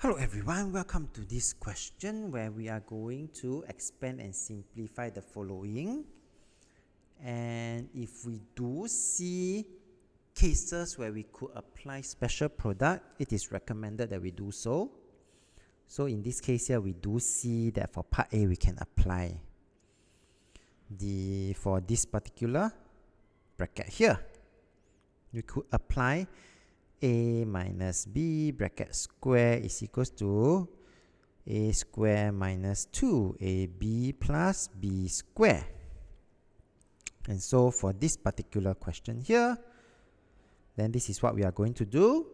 Hello everyone, welcome to this question where we are going to expand and simplify the following. And if we do see cases where we could apply special product, it is recommended that we do so. So in this case here, we do see that for part A, we can apply for this particular bracket here. We could apply a minus b bracket square is equals to a square minus 2ab plus b square. And so for this particular question here, then this is what we are going to do.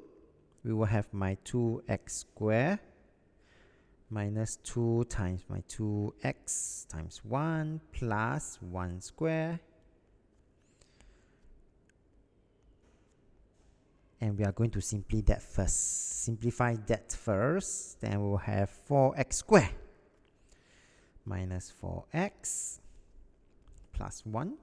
We will have my 2x square minus 2 times my 2x times 1 plus 1 square. And we are going to simplify that first. Then we'll have 4x squared minus 4x plus 1.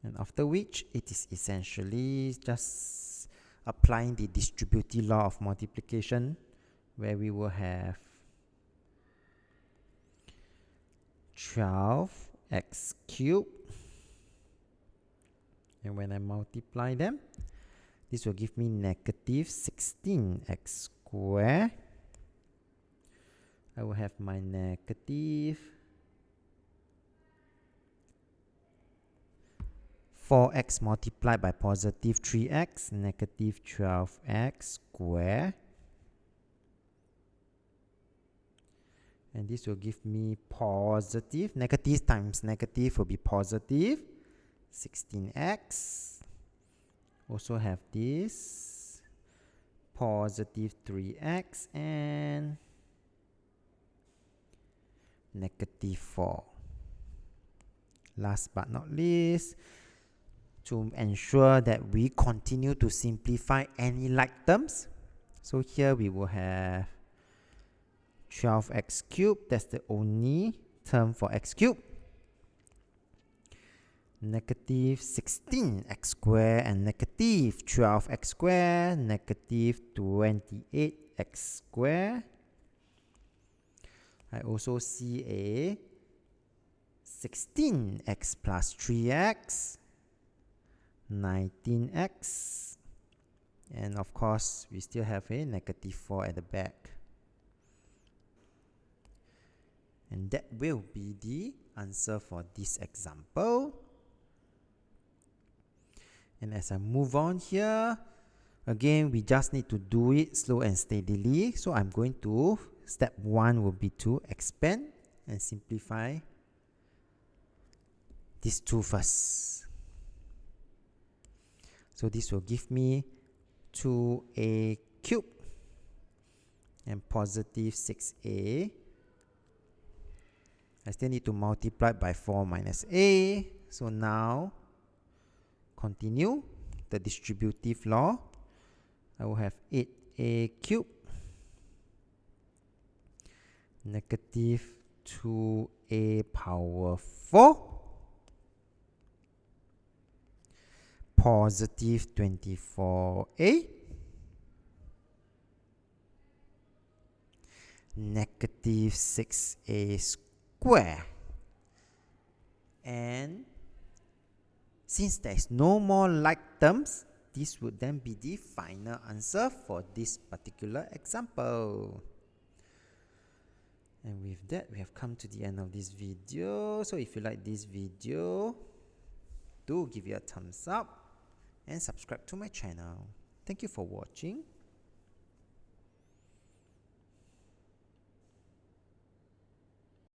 And after which, it is essentially just applying the distributive law of multiplication, where we will have 12x cubed. And when I multiply them, this will give me negative 16x squared. I will have my negative 4x multiplied by positive 3x, negative 12x squared. And this will give me positive, negative times negative will be positive 16x. Also have this positive 3x and negative 4. Last but not least, to ensure that we continue to simplify any like terms, so here we will have 12x cubed, that's the only term for x cubed, negative 16x squared and negative 12x squared, negative 28x squared. I also see a 16x plus 3x, 19x, and of course we still have a negative 4 at the back. And that will be the answer for this example. And as I move on here, again, we just need to do it slow and steadily. So I'm going to, step 1 will be to expand and simplify these two first. So this will give me 2a cubed and positive 6a. I still need to multiply by 4 minus a. So now, continue the distributive law. I will have 8a cubed negative 2a power 4 positive 24a negative 6a squared. And since there is no more like terms, this would then be the final answer for this particular example. And with that, we have come to the end of this video. So if you like this video, do give it a thumbs up and subscribe to my channel. Thank you for watching.